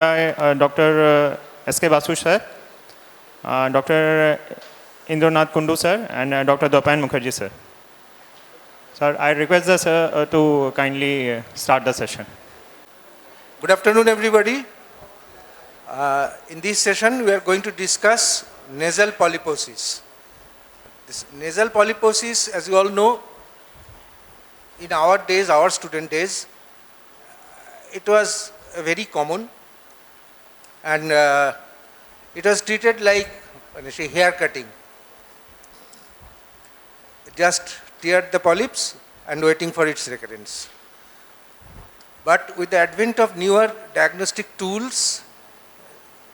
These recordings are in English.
Dr. S.K. Basu sir, Dr. Indranath Kundu sir, and Dr. Dopan Mukherjee sir. Sir, I request the sir to kindly start the session. Good afternoon, everybody. In this session, we are going to discuss nasal polyposis. This nasal polyposis, as you all know, in our days, our student days, it was very common, and it was treated like hair cutting. Just teared the polyps and waiting for its recurrence. But with the advent of newer diagnostic tools,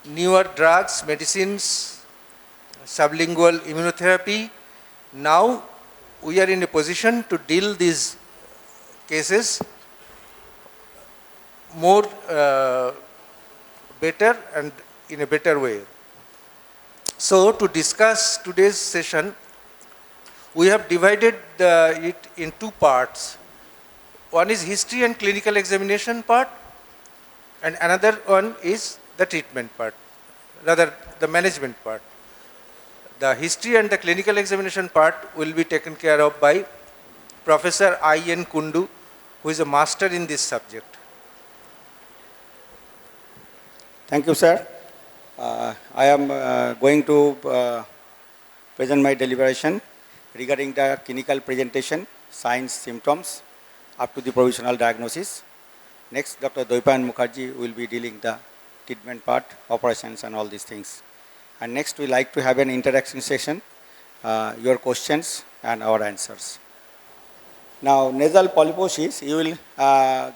newer drugs, medicines, sublingual immunotherapy, now we are in a position to deal these cases more better and in a better way. So to discuss today's session, we have divided it in two parts. One is history and clinical examination part, and another one is the treatment part, rather the management part. The history and the clinical examination part will be taken care of by Professor I.N. Kundu, who is a master in this subject. Thank you, sir. I am going to present my deliberation regarding the clinical presentation, signs, symptoms, up to the provisional diagnosis. Next, Dr. Dopan Mukherjee will be dealing the treatment part, operations and all these things. And next, we like to have an interaction session, your questions and our answers. Now, nasal polyposis, you will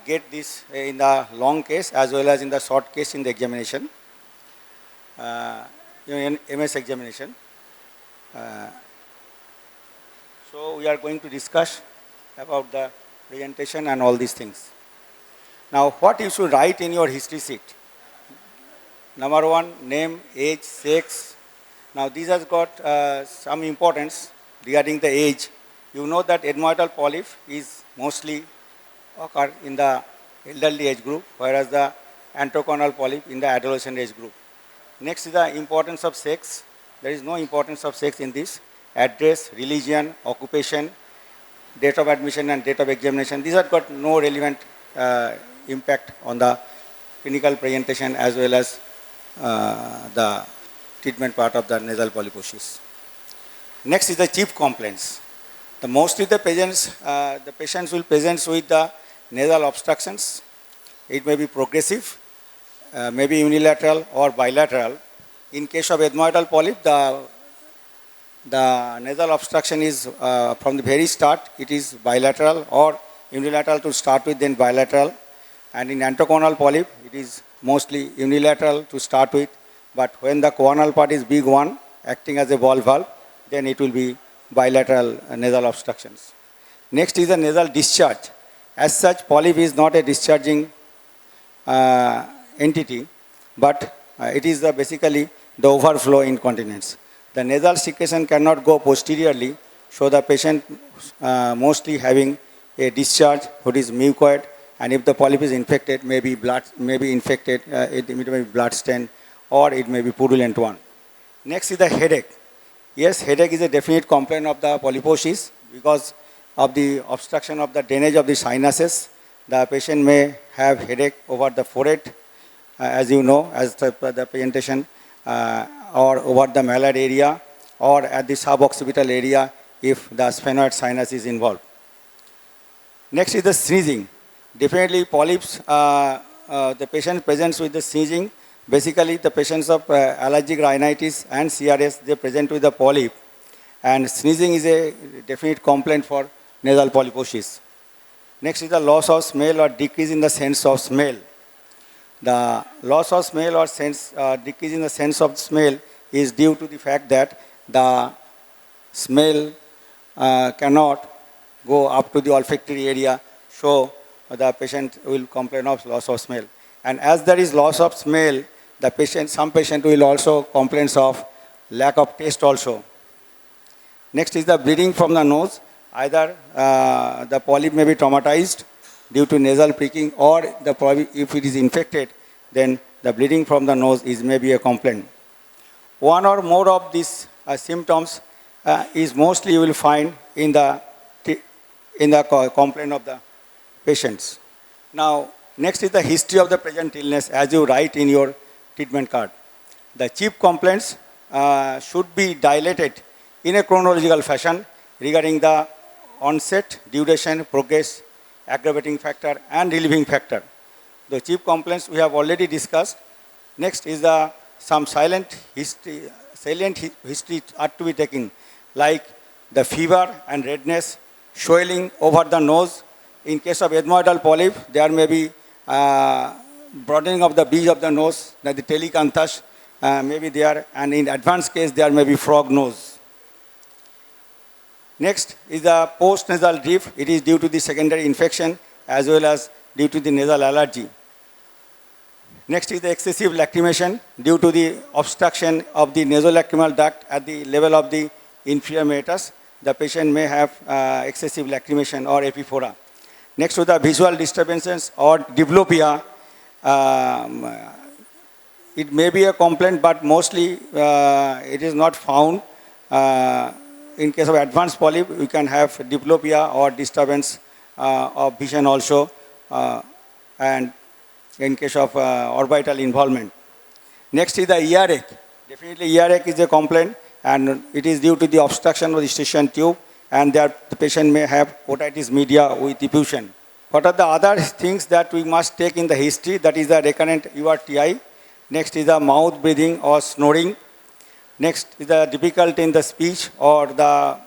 get this in the long case as well as in the short case in the examination, in MS examination. So, we are going to discuss about the presentation and all these things. Now, what you should write in your history sheet? Number one, name, age, sex. Now, these has got some importance regarding the age. You know that ethmoidal polyp is mostly occur in the elderly age group, whereas the antroconal polyp in the adolescent age group. Next is the importance of sex. There is no importance of sex in this. Address, religion, occupation, date of admission and date of examination. These have got no relevant impact on the clinical presentation as well as the treatment part of the nasal polyposis. Next is the chief complaints. Mostly the patients will present with the nasal obstructions. It may be progressive, maybe unilateral or bilateral. In case of ethmoidal polyp, the nasal obstruction is from the very start, it is bilateral or unilateral to start with, then bilateral. And in antroconal polyp, it is mostly unilateral to start with, but when the coronal part is big one, acting as a ball valve, then it will be bilateral nasal obstructions. Next is the nasal discharge. As such, polyp is not a discharging entity, but it is basically the overflow incontinence. The nasal secretion cannot go posteriorly, so the patient mostly having a discharge which is mucoid, and if the polyp is infected, maybe blood, it may be blood stain, or it may be purulent one. Next is the headache. Yes, headache is a definite complaint of the polyposis because of the obstruction of the drainage of the sinuses. The patient may have headache over the forehead, as you know, as the presentation, or over the malar area, or at the suboccipital area if the sphenoid sinus is involved. Next is the sneezing. Definitely polyps, the patient presents with the sneezing. Basically, the patients of allergic rhinitis and CRS, they present with the polyp, and sneezing is a definite complaint for nasal polyposis. Next is the loss of smell or decrease in the sense of smell. The loss of smell or decrease in the sense of smell is due to the fact that the smell cannot go up to the olfactory area, so the patient will complain of loss of smell. And as there is loss of smell, some patient will also complain of lack of taste also. Next is the bleeding from the nose. Either the polyp may be traumatized due to nasal pricking, or the polyp, if it is infected, then the bleeding from the nose is maybe a complaint. One or more of these symptoms is mostly you will find in the complaint of the patients. Now, next is the history of the present illness as you write in your treatment card. The chief complaints should be dilated in a chronological fashion regarding the onset, duration, progress, aggravating factor, and relieving factor. The chief complaints we have already discussed. Next is some salient history are to be taken, like the fever and redness, swelling over the nose. In case of ethmoidal polyp, there may be broadening of the bridge of the nose, that the telecanthus may be there, and in advanced case, there may be frog nose. Next is the post-nasal drip. It is due to the secondary infection as well as due to the nasal allergy. Next is the excessive lacrimation due to the obstruction of the nasolacrimal duct at the level of the inferior meatus. The patient may have excessive lacrimation or epiphora. Next to the visual disturbances or diplopia, it may be a complaint, but mostly it is not found. In case of advanced polyp, we can have diplopia or disturbance of vision also, and in case of orbital involvement. Next is the earache. Definitely earache is a complaint, and it is due to the obstruction of the eustachian tube, and the patient may have otitis media with effusion. What are the other things that we must take in the history? That is the recurrent URTI. Next is the mouth breathing or snoring. Next is the difficulty in the speech or the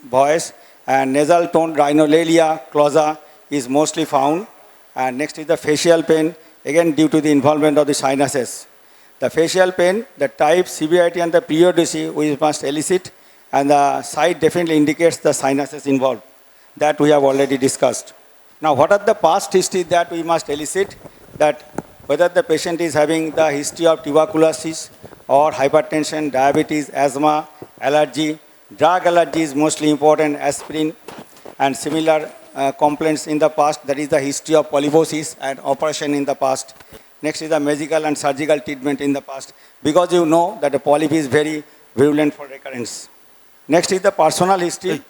voice, and nasal tone rhinolalia clausa is mostly found. And next is the facial pain, again due to the involvement of the sinuses. The facial pain, the type, severity, and the periodicity we must elicit, and the site definitely indicates the sinuses involved. That we have already discussed. Now, what are the past history that we must elicit? That whether the patient is having the history of tuberculosis or hypertension, diabetes, asthma, allergy. Drug allergy is mostly important, aspirin, and similar complaints in the past. That is the history of polyposis and operation in the past. Next is the medical and surgical treatment in the past, because you know that the polyp is very virulent for recurrence. Next is the personal history.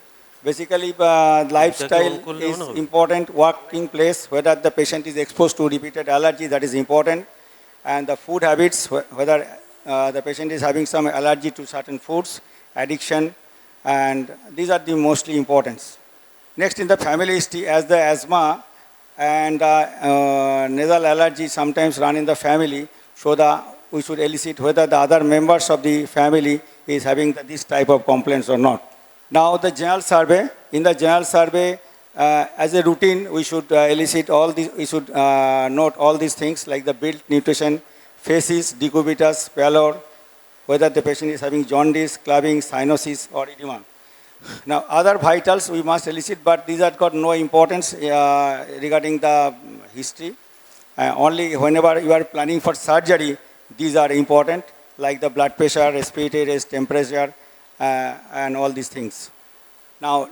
Basically, lifestyle is important, working place, whether the patient is exposed to repeated allergy, that is important. And the food habits, whether the patient is having some allergy to certain foods, addiction, and these are the mostly important. Next in the family history, as the asthma and nasal allergy sometimes run in the family, so we should elicit whether the other members of the family is having this type of complaints or not. Now the general survey. In the general survey, as a routine, we should elicit all these. We should note all these things like the build, nutrition, facies, decubitus, pallor, whether the patient is having jaundice, clubbing, cyanosis, or edema. Now, other vitals we must elicit, but these have got no importance regarding the history. Only whenever you are planning for surgery, these are important, like the blood pressure, respiratory rate, temperature, and all these things. Now,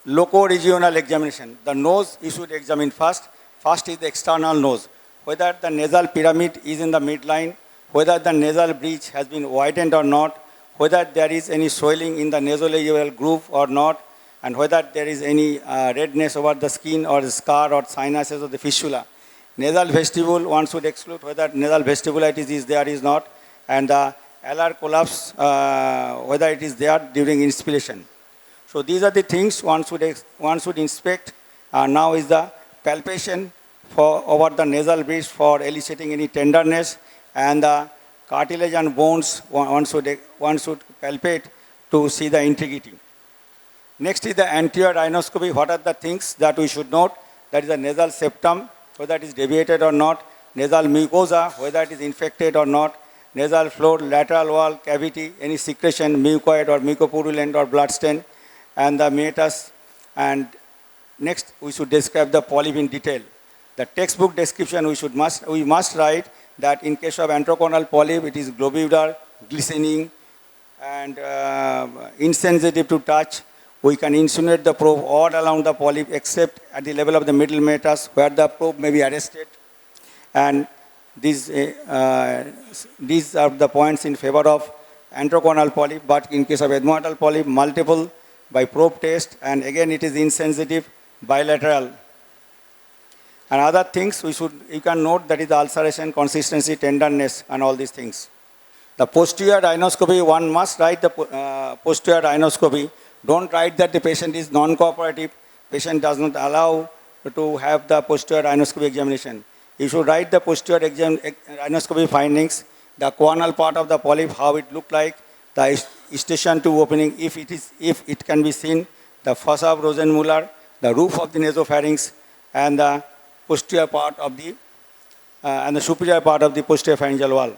locoregional examination. The nose you should examine first. First is the external nose. Whether the nasal pyramid is in the midline, whether the nasal bridge has been widened or not, whether there is any swelling in the nasolabial groove or not, and whether there is any redness over the skin or the scar or sinuses or the fistula. Nasal vestibule, one should exclude whether nasal vestibulitis is there or is not, and the alar collapse, whether it is there during inspiration. So these are the things one should inspect. Now is the palpation over the nasal bridge for eliciting any tenderness, and the cartilage and bones one should palpate to see the integrity. Next is the anterior rhinoscopy. What are the things that we should note? That is the nasal septum, whether it is deviated or not, nasal mucosa, whether it is infected or not, nasal floor, lateral wall, cavity, any secretion, mucoid or mucopurulent or blood stain, and the meatus. And next, we should describe the polyp in detail. The textbook description we must write that in case of antroconal polyp, it is globular, glistening, and insensitive to touch. We can insinuate the probe all around the polyp except at the level of the middle meatus where the probe may be arrested. And These are the points in favor of enteroconal polyp, but in case of ethmoidal polyp, multiple by probe test, and again it is insensitive, bilateral. And other things you can note, that is the ulceration, consistency, tenderness, and all these things. The posterior rhinoscopy, one must write the posterior rhinoscopy. Don't write that the patient is non-cooperative, patient does not allow to have the posterior rhinoscopy examination. You should write the posterior rhinoscopy findings, the choanal part of the polyp, how it looked like, the station 2 opening, if it can be seen, the fossa of Rosenmuller, the roof of the nasopharynx, and the posterior part of the and the superior part of the posterior pharyngeal wall.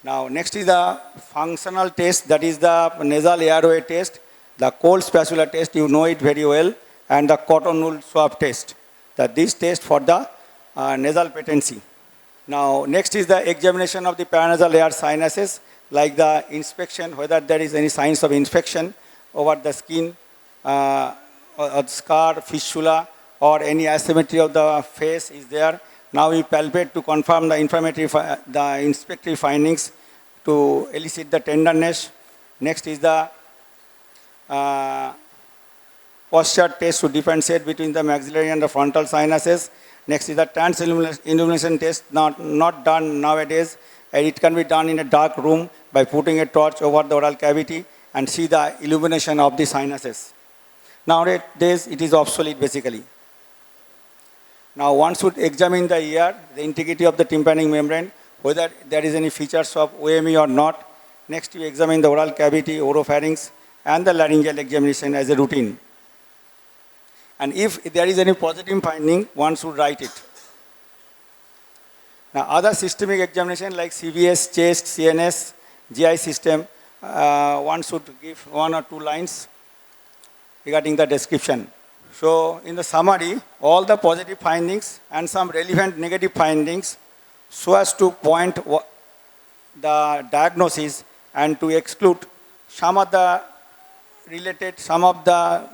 Now, next is the functional test, that is the nasal airway test, the cold spatula test, you know it very well, and the cotton wool swab test. This test for the nasal patency. Now, next is the examination of the paranasal air sinuses, like the inspection, whether there is any signs of infection over the skin, or scar, fistula, or any asymmetry of the face is there. Now we palpate to confirm the inspectory findings to elicit the tenderness. Next is the posture test to differentiate between the maxillary and the frontal sinuses. Next is the trans illumination test, not done nowadays. It can be done in a dark room by putting a torch over the oral cavity and see the illumination of the sinuses. Nowadays it is obsolete basically. Now one should examine the ear, the integrity of the tympanic membrane, whether there is any features of OME or not. Next you examine the oral cavity, oropharynx, and the laryngeal examination as a routine. And if there is any positive finding, one should write it. Now other systemic examination like CVS, chest, CNS, GI system, one should give 1 or 2 lines regarding the description. So in the summary, all the positive findings and some relevant negative findings so as to point the diagnosis and to exclude some of the related, some of the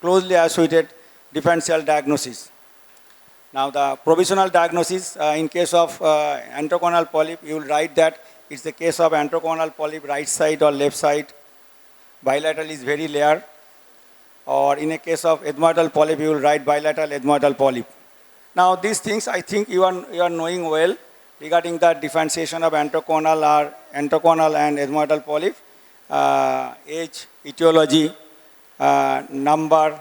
closely associated differential diagnosis. Now the provisional diagnosis in case of enteroconal polyp, you will write that it's the case of enteroconal polyp, right side or left side, bilateral is very rare. Or in a case of ethmoidal polyp, you will write bilateral ethmoidal polyp. Now these things I think you are knowing well regarding the differentiation of enteroconal and ethmoidal polyp, age, etiology, number,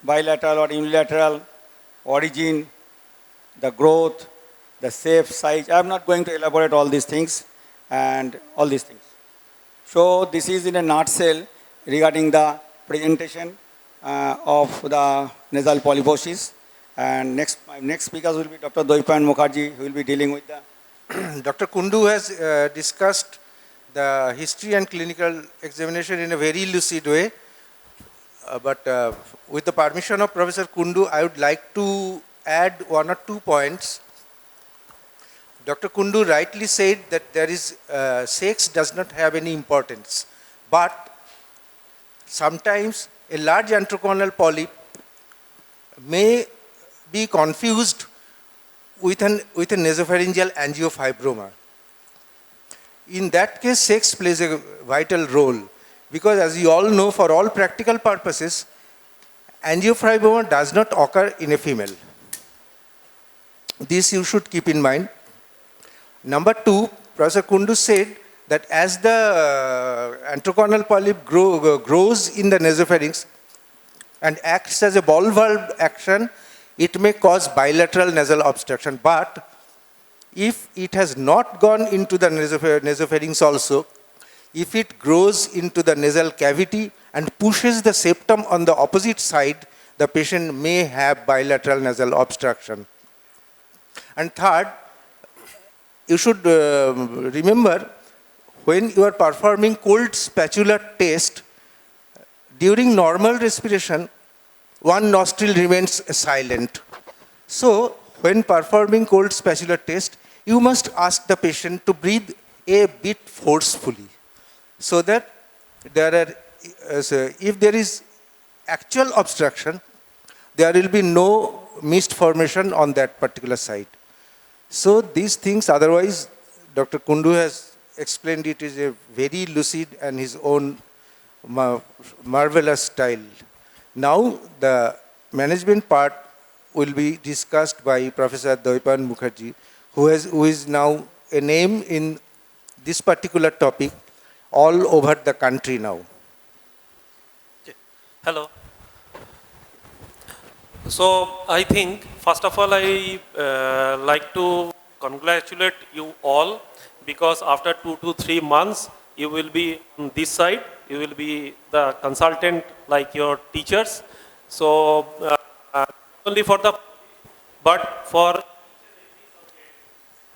bilateral or unilateral, origin, the growth, the shape, size. I am not going to elaborate all these things and all these things. So this is in a nutshell regarding the presentation of the nasal polyposis. And my next speakers will be Dr. Doipan Mukherjee, who will be dealing with the... Dr. Kundu has discussed the history and clinical examination in a very lucid way. But with the permission of Professor Kundu, I would like to add 1 or 2 points. Dr. Kundu rightly said that there is sex does not have any importance, but sometimes a large enteroconal polyp may be confused with a nasopharyngeal angiofibroma. In that case, sex plays a vital role because, as you all know, for all practical purposes, angiofibroma does not occur in a female. This you should keep in mind. Number 2, Professor Kundu said that as the enteroconal polyp grows in the nasopharynx and acts as a ball valve action, it may cause bilateral nasal obstruction. But if it has not gone into the nasopharynx also, if it grows into the nasal cavity and pushes the septum on the opposite side, the patient may have bilateral nasal obstruction. And third, you should remember, when you are performing cold spatula test, during normal respiration, one nostril remains silent. So, when performing cold spatula test, you must ask the patient to breathe a bit forcefully, so that if there is actual obstruction, there will be no mist formation on that particular side. So these things, otherwise, Dr. Kundu has explained it is a very lucid and his own marvelous style. Now the management part will be discussed by Professor Doipan Mukherjee, who is now a name in this particular topic all over the country now. Hello. So I think first of all I like to congratulate you all, because after 2 to 3 months you will be on this side, you will be the consultant like your teachers. So not only for the, but for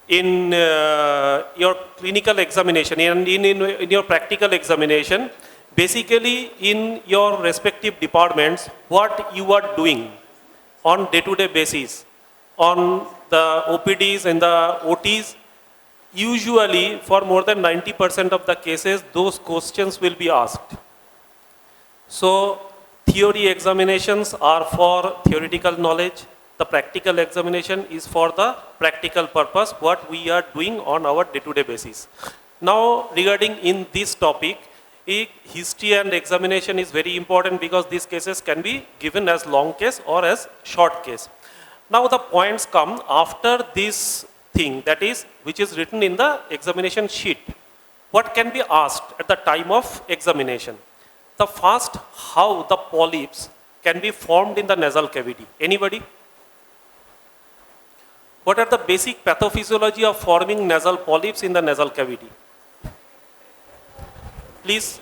in your clinical examination and in your practical examination, basically in your respective departments, what you are doing on day-to-day basis, on the OPDs and the OTs, usually for more than 90% of the cases, those questions will be asked. So theory examinations are for theoretical knowledge. The practical examination is for the practical purpose, what we are doing on our day-to-day basis. Now, regarding in this topic, history and examination is very important, because these cases can be given as long case or as short case. Now the points come after this thing, that is, which is written in the examination sheet. What can be asked at the time of examination? The first, how the polyps can be formed in the nasal cavity. Anybody? What are the basic pathophysiology of forming nasal polyps in the nasal cavity? Please.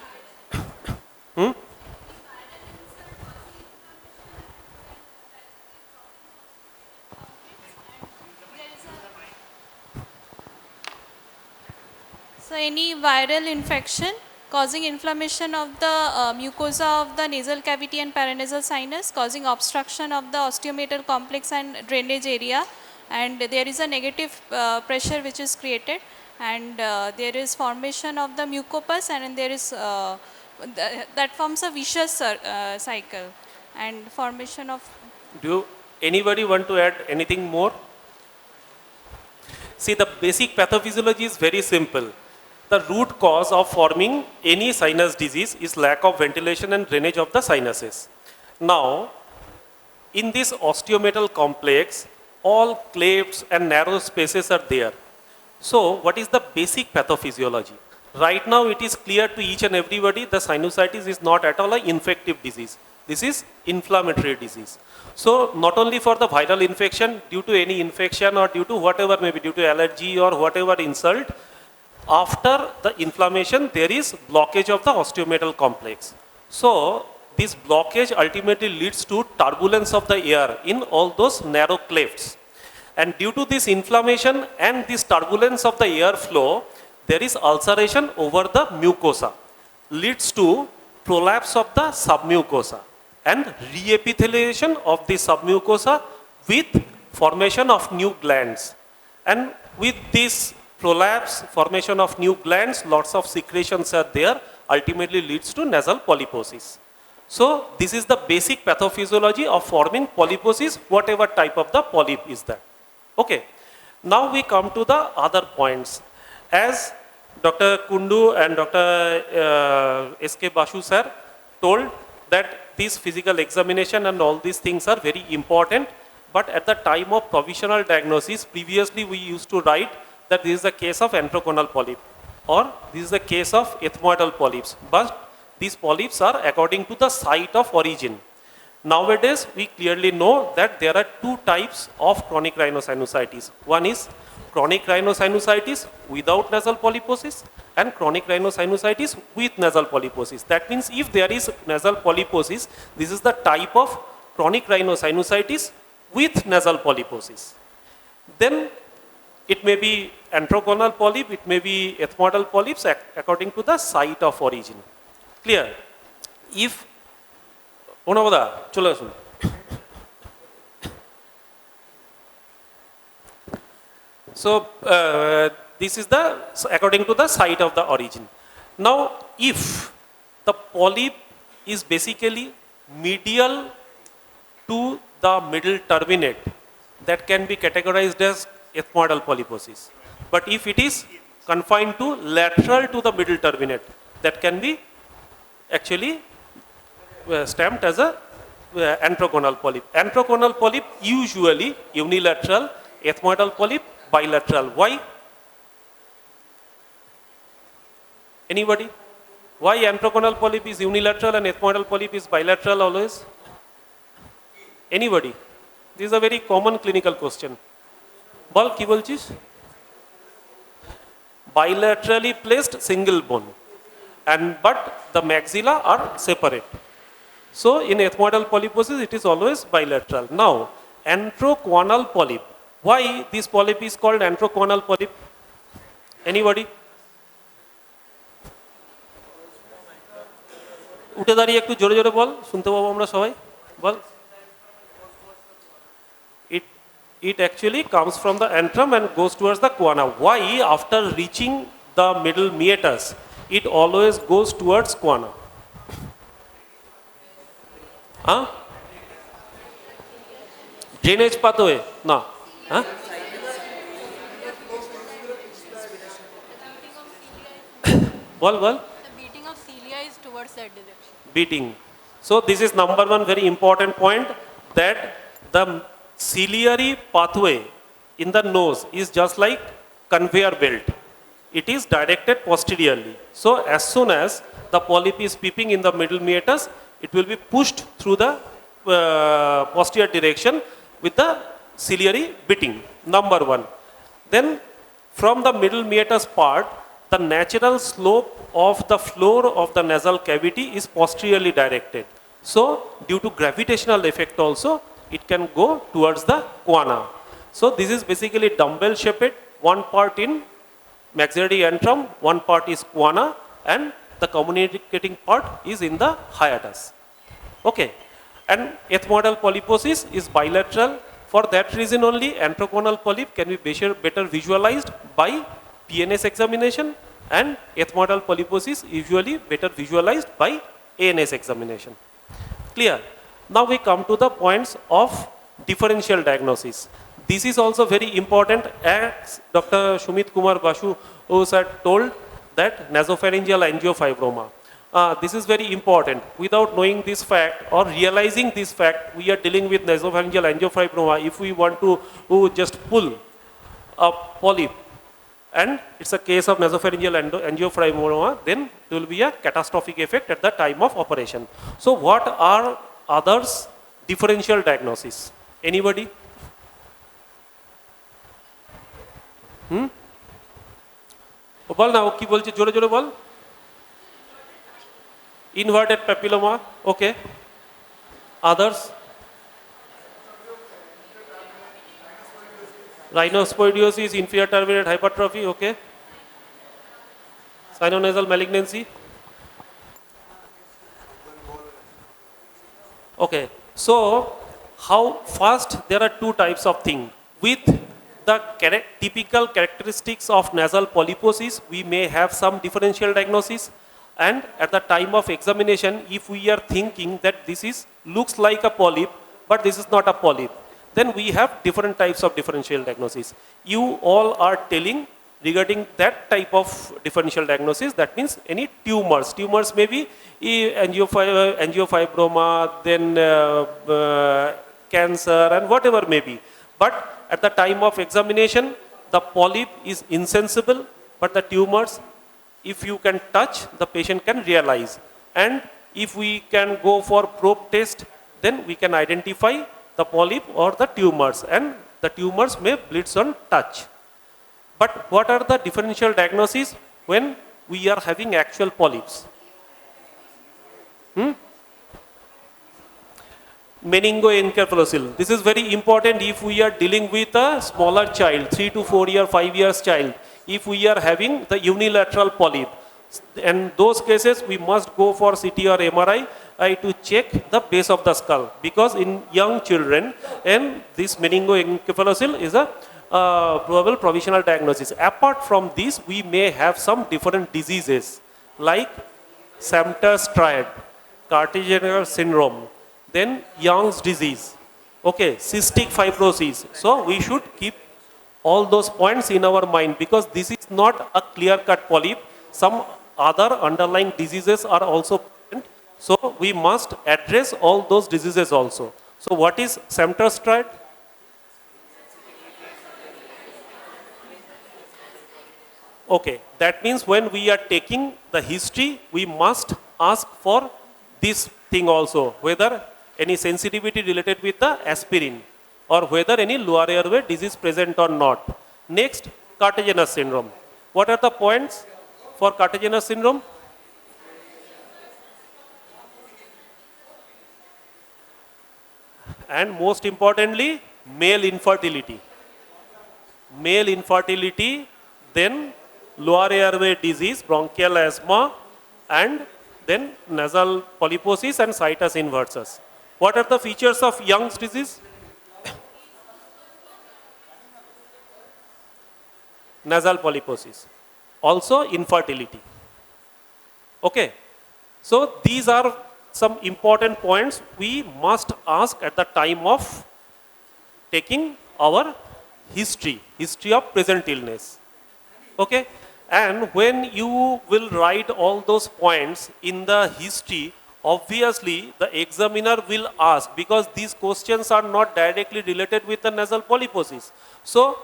So any viral infection causing inflammation of the mucosa of the nasal cavity and paranasal sinus, causing obstruction of the osteometal complex and drainage area, and there is a negative pressure which is created, and there is formation of the mucopus, and there is that forms a vicious cycle and formation of. Do anybody want to add anything more? See, the basic pathophysiology is very simple. The root cause of forming any sinus disease is lack of ventilation and drainage of the sinuses. Now, in this osteometal complex, all clefts and narrow spaces are there. So, what is the basic pathophysiology? Right now, it is clear to each and everybody the sinusitis is not at all an infective disease. This is inflammatory disease. So, not only for the viral infection, due to any infection or due to whatever, maybe due to allergy or whatever insult, after the inflammation, there is blockage of the osteometal complex. So, this blockage ultimately leads to turbulence of the air in all those narrow clefts. And due to this inflammation and this turbulence of the air flow, there is ulceration over the mucosa, leads to prolapse of the submucosa and reepitheliation of the submucosa with formation of new glands. And with this prolapse, formation of new glands, lots of secretions are there, ultimately leads to nasal polyposis. So this is the basic pathophysiology of forming polyposis, whatever type of the polyp is that. Okay. Now we come to the other points. As Dr. Kundu and Dr. S.K. Basu sir told that this physical examination and all these things are very important, but at the time of provisional diagnosis, previously we used to write that this is the case of antroconal polyp or this is the case of ethmoidal polyps, but these polyps are according to the site of origin. Nowadays, we clearly know that there are two types of chronic rhinosinusitis. One is chronic rhinosinusitis without nasal polyposis and chronic rhinosinusitis with nasal polyposis. That means if there is nasal polyposis, this is the type of chronic rhinosinusitis with nasal polyposis. Then it may be antroconal polyp, it may be ethmoidal polyps according to the site of origin. Clear? If so this is the according to the site of the origin. Now, if the polyp is basically medial to the middle turbinate, that can be categorized as ethmoidal polyposis. But if it is confined to lateral to the middle turbinate, that can be actually stamped as a antroconal polyp. Antroconal polyp usually unilateral, ethmoidal polyp bilateral. Why? Anybody? Why antroconal polyp is unilateral and ethmoidal polyp is bilateral always? Anybody? This is a very common clinical question. Bol, ki bolchis? Bilaterally placed single bone, but the maxilla are separate. So in ethmoidal polyposis it is always bilateral. Now antroconal polyp. Why this polyp is called antroconal polyp? Anybody? উঠে দাঁড়িয়ে একটু জোরে জোরে বল, শুনতে পাবো আমরা সবাই, বল। It actually comes from the antrum and goes towards the choana. Why after reaching the middle meatus it always goes towards choana? Huh? Drainage pathway? No. Huh? Well. The beating of cilia is towards that direction. Beating. So this is number one very important point, that the ciliary pathway in the nose is just like conveyor belt. It is directed posteriorly. So as soon as the polyp is peeping in the middle meatus, it will be pushed through the posterior direction with the ciliary beating. Number one. Then from the middle meatus part, the natural slope of the floor of the nasal cavity is posteriorly directed. So due to gravitational effect also, it can go towards the choana. So this is basically dumbbell shaped, one part in maxillary antrum, one part is choana, and the communicating part is in the hiatus. Okay, and ethmoidal polyposis is bilateral. For that reason only antroconal polyp can be better visualized by PNS examination, and ethmoidal polyposis usually better visualized by ANS examination. Clear? Now we come to the points of differential diagnosis. This is also very important, as Dr. Shumit Kumar Basu had told, that nasopharyngeal angiofibroma. This is very important. Without knowing this fact or realizing this fact, we are dealing with nasopharyngeal angiofibroma. If we want to just pull a polyp, and it's a case of nasopharyngeal angiofibroma, then there will be a catastrophic effect at the time of operation. So what are others differential diagnosis? Anybody? বল না, ও কি বলছে, জোরে জোরে বল। Inverted papilloma, okay. Others? Rhinosporosis, inferior turbinate hypertrophy, okay. Sinonasal malignancy. Okay, so how first there are two types of thing. With the typical characteristics of nasal polyposis, we may have some differential diagnosis, and at the time of examination, if we are thinking that this is looks like a polyp, but this is not a polyp, then we have different types of differential diagnosis. You all are telling regarding that type of differential diagnosis, that means any tumors. Tumors may be angiofibroma, then cancer and whatever may be. But at the time of examination, the polyp is insensible, but the tumors, if you can touch, the patient can realize. And if we can go for probe test, then we can identify the polyp or the tumors, and the tumors may bleed on touch. But what are the differential diagnoses when we are having actual polyps? Meningoencephalocele. This is very important if we are dealing with a smaller child, 3 to 4 year, 5 years child. If we are having the unilateral polyp, in those cases we must go for CT or MRI to check the base of the skull, because in young children, and this meningoencephalocele is a probable provisional diagnosis. Apart from this, we may have some different diseases like Samter's triad, Carter syndrome, then Young's disease, okay, cystic fibrosis. So we should keep all those points in our mind, because this is not a clear-cut polyp. Some other underlying diseases are also present. So we must address all those diseases also. So what is Semterstride? Okay, that means when we are taking the history, we must ask for this thing also, whether any sensitivity related with the aspirin or whether any lower airway disease present or not. Next, cartilaginous syndrome. What are the points for cartilaginous syndrome? And most importantly, male infertility. Male infertility, then lower airway disease, bronchial asthma, and then nasal polyposis and situs inversus. What are the features of Young's disease? Nasal polyposis. Also infertility. Okay. So these are some important points we must ask at the time of taking our history of present illness. Okay. And when you will write all those points in the history, obviously the examiner will ask, because these questions are not directly related with the nasal polyposis. So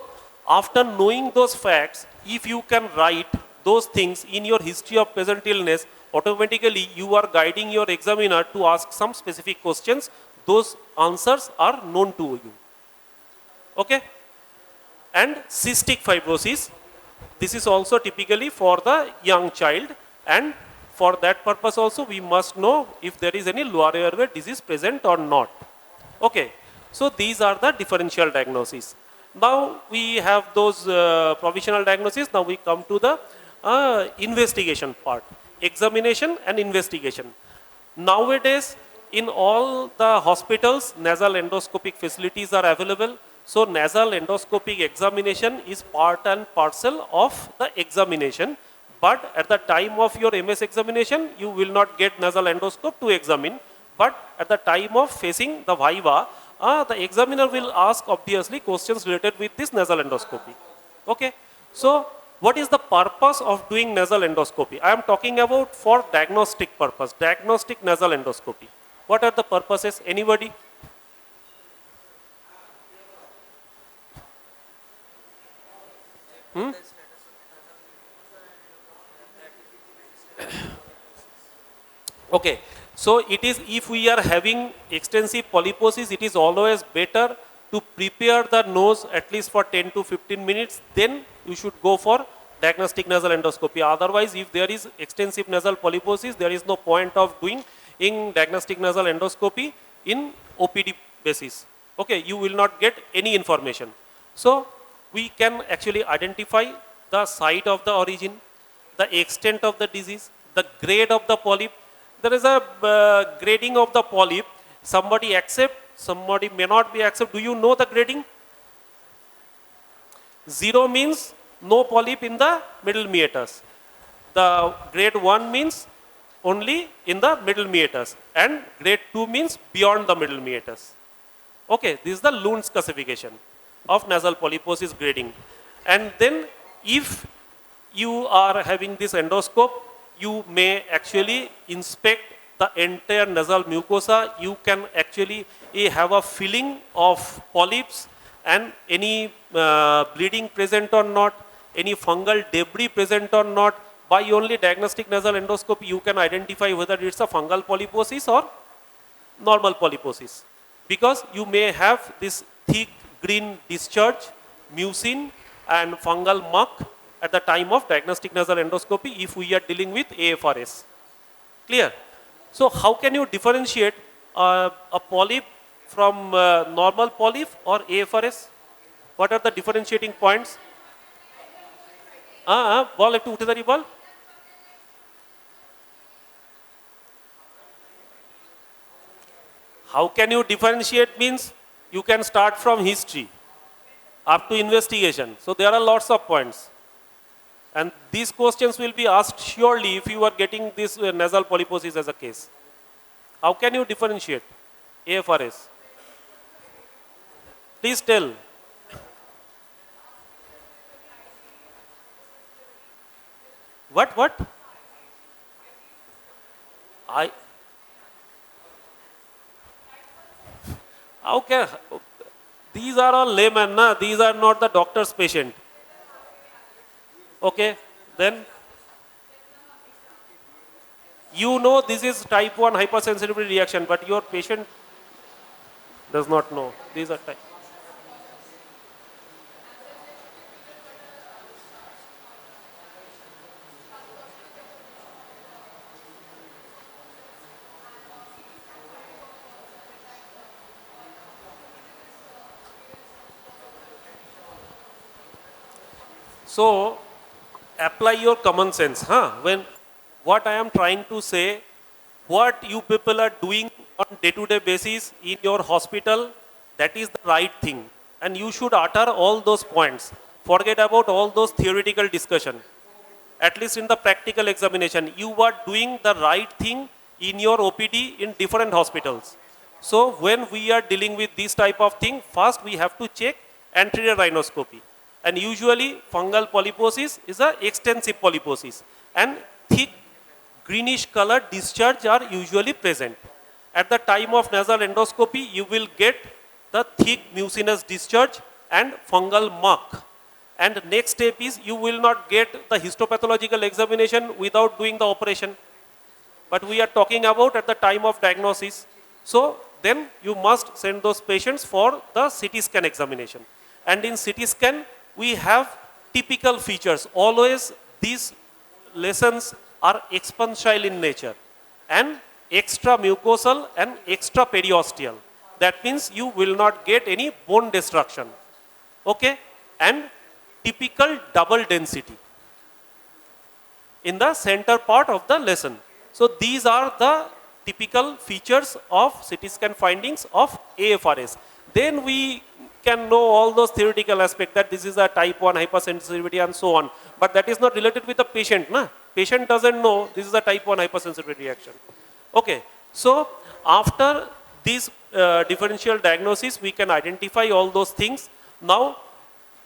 after knowing those facts, if you can write those things in your history of present illness, automatically you are guiding your examiner to ask some specific questions. Those answers are known to you. Okay? And cystic fibrosis. This is also typically for the young child, and for that purpose also we must know if there is any lower airway disease present or not. Okay, so these are the differential diagnoses. Now we have those provisional diagnoses. Now we come to the investigation part, examination and investigation. Nowadays in all the hospitals, nasal endoscopic facilities are available. So nasal endoscopic examination is part and parcel of the examination, but at the time of your MS examination, you will not get nasal endoscope to examine, but at the time of facing the viva, the examiner will ask obviously questions related with this nasal endoscopy. Okay, so what is the purpose of doing nasal endoscopy? I am talking about for diagnostic purpose, diagnostic nasal endoscopy. What are the purposes? Anybody? Okay, so it is, if we are having extensive polyposis, it is always better to prepare the nose at least for 10 to 15 minutes, then you should go for diagnostic nasal endoscopy. Otherwise, if there is extensive nasal polyposis, there is no point of doing in diagnostic nasal endoscopy in OPD basis. Okay, you will not get any information. So we can actually identify the site of the origin, the extent of the disease, the grade of the polyp. There is a grading of the polyp. Somebody accept, somebody may not be accept. Do you know the grading? 0 means no polyp in the middle meatus. The grade 1 means only in the middle meatus, and grade 2 means beyond the middle meatus. Okay, this is the Lund's classification of nasal polyposis grading. And then if you are having this endoscope, you may actually inspect the entire nasal mucosa. You can actually have a feeling of polyps and any bleeding present or not, any fungal debris present or not. By only diagnostic nasal endoscopy, you can identify whether it's a fungal polyposis or normal polyposis. Because you may have this thick green discharge, mucin and fungal muck at the time of diagnostic nasal endoscopy if we are dealing with AFRS. Clear? So how can you differentiate a polyp from normal polyp or AFRS? What are the differentiating points? Ball একটু উঠে দাঁড়িয়ে বল। How can you differentiate means you can start from history up to investigation. So there are lots of points. And these questions will be asked surely if you are getting this nasal polyposis as a case. How can you differentiate AFRS? Please tell. What? I, okay, these are all laymen, na? These are not the doctor's patient. Okay, then you know this is type 1 hypersensitivity reaction, but your patient does not know. These are type. So apply your common sense, huh? When what I am trying to say, what you people are doing on day-to-day basis in your hospital, that is the right thing. And you should utter all those points. Forget about all those theoretical discussion. At least in the practical examination, you are doing the right thing in your OPD in different hospitals. So when we are dealing with this type of thing, first we have to check anterior rhinoscopy. And usually fungal polyposis is a extensive polyposis. And thick greenish colored discharge are usually present. At the time of nasal endoscopy, you will get the thick mucinous discharge and fungal mark. And next step is you will not get the histopathological examination without doing the operation. But we are talking about at the time of diagnosis. So then you must send those patients for the CT scan examination. And in CT scan, we have typical features. Always these lesions are expansile in nature and extra mucosal and extra periosteal. That means you will not get any bone destruction. Okay? And typical double density in the center part of the lesion. So these are the typical features of CT scan findings of AFRS. Then we can know all those theoretical aspects that this is a type 1 hypersensitivity and so on. But that is not related with the patient. Na? Patient doesn't know this is a type 1 hypersensitivity reaction. Okay. So after this differential diagnosis, we can identify all those things. Now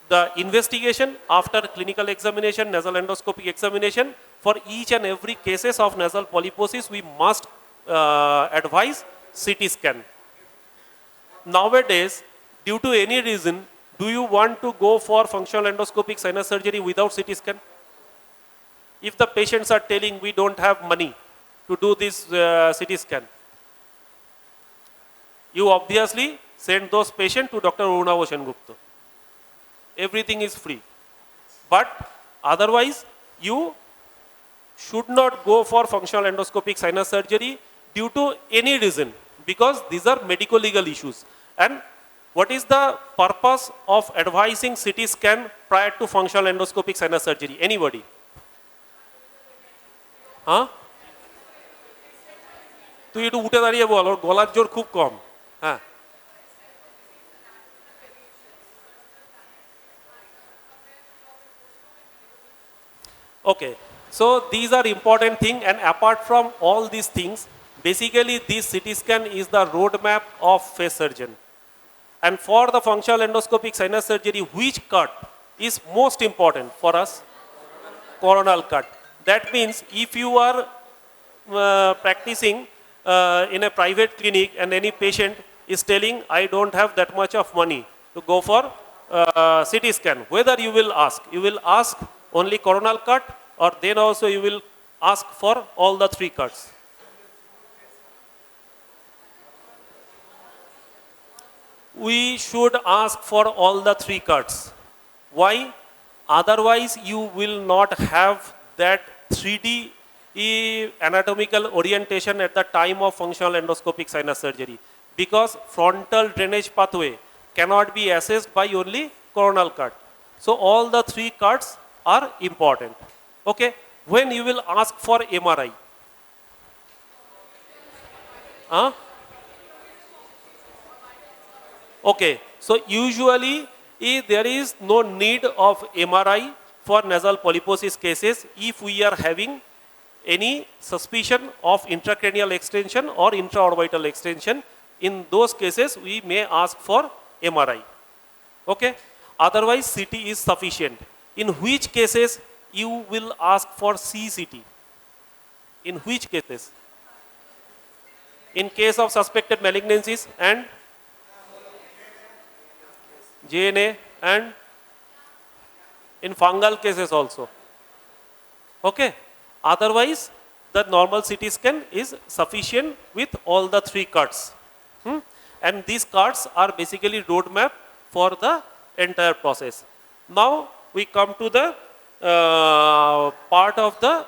the investigation after clinical examination, nasal endoscopic examination, for each and every cases of nasal polyposis, we must advise CT scan. Nowadays, due to any reason, do you want to go for functional endoscopic sinus surgery without CT scan? If the patients are telling we don't have money to do this CT scan, you obviously send those patients to Dr. Aruna Gupta. Everything is free. But otherwise, you should not go for functional endoscopic sinus surgery due to any reason, because these are medico-legal issues. And what is the purpose of advising CT scan prior to functional endoscopic sinus surgery? Anybody? Huh? তুই একটু উঠে দাঁড়িয়ে বল, ওর গলার জোর খুব কম। হ্যাঁ। Okay, so these are important things, and apart from all these things, basically this CT scan is the roadmap of face surgeon. And for the functional endoscopic sinus surgery, which cut is most important for us? Coronal cut. That means if you are practicing in a private clinic and any patient is telling, I don't have that much of money to go for CT scan, whether you will ask only coronal cut, or then also you will ask for all the three cuts. We should ask for all the three cuts. Why? Otherwise you will not have that 3D anatomical orientation at the time of functional endoscopic sinus surgery, because frontal drainage pathway cannot be assessed by only coronal cut. So all the three cuts are important. Okay, when you will ask for MRI? Huh? Okay, so usually there is no need of MRI for nasal polyposis cases if we are having any suspicion of intracranial extension or intraorbital extension. In those cases, we may ask for MRI. Okay, otherwise CT is sufficient. In which cases you will ask for CCT. In which cases? In case of suspected malignancies and JNA, and in fungal cases also. Okay. Otherwise, the normal CT scan is sufficient with all the three cuts. And these cuts are basically roadmap for the entire process. Now we come to the part of the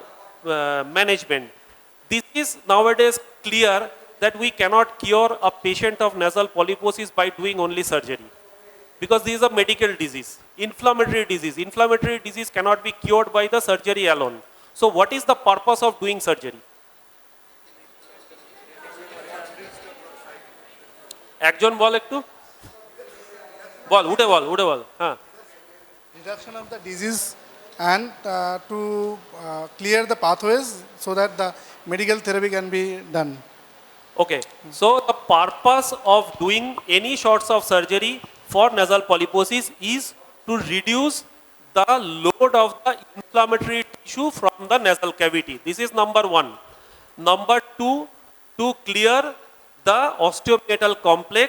management. This is nowadays clear that we cannot cure a patient of nasal polyposis by doing only surgery. Because this is a medical disease, inflammatory disease. Inflammatory disease cannot be cured by the surgery alone. So what is the purpose of doing surgery? একজন বল একটু বল উঠে বল হ্যাঁ Reduction of the disease and to clear the pathways so that the medical therapy can be done. Okay, so the purpose of doing any sorts of surgery for nasal polyposis is to reduce the load of the inflammatory tissue from the nasal cavity. This is number one. Number two, to clear the osteometal complex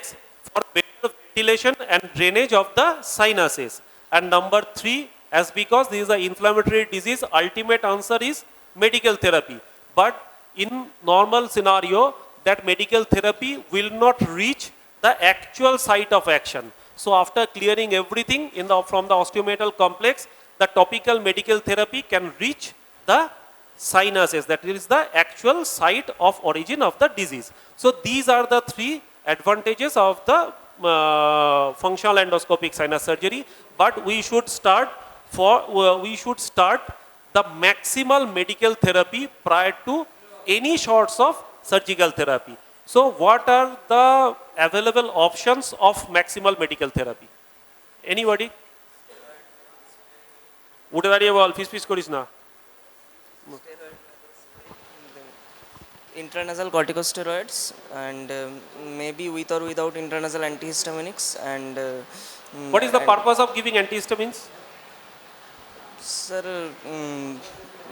for better ventilation and drainage of the sinuses. And number three, as because this is an inflammatory disease, ultimate answer is medical therapy. But in normal scenario, that medical therapy will not reach the actual site of action. So after clearing everything from the osteometal complex, the topical medical therapy can reach the sinuses, that is the actual site of origin of the disease. So these are the three advantages of the functional endoscopic sinus surgery, but we should start the maximal medical therapy prior to any sorts of surgical therapy. So what are the available options of maximal medical therapy? Anybody? উঠে দাঁড়িয়ে বল ফিস করিস না intranasal corticosteroids and maybe with or without intranasal antihistaminics and what is the purpose of giving antihistamines? Sir,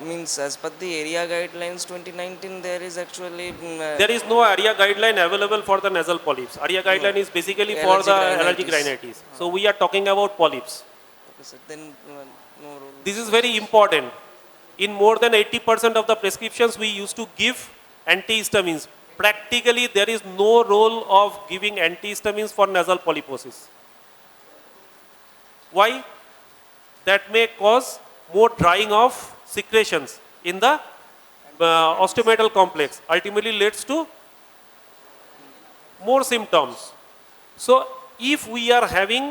means as per the area guidelines 2019 there is actually there is no area guideline available for the nasal polyps. Area guideline is basically for the allergic rhinitis. So we are talking about polyps. Okay, sir. Then no role. This is very important. In more than 80% of the prescriptions we used to give antihistamines. Practically there is no role of giving antihistamines for nasal polyposis. Why? That may cause more drying of secretions in the osteometal complex, ultimately leads to more symptoms. So if we are having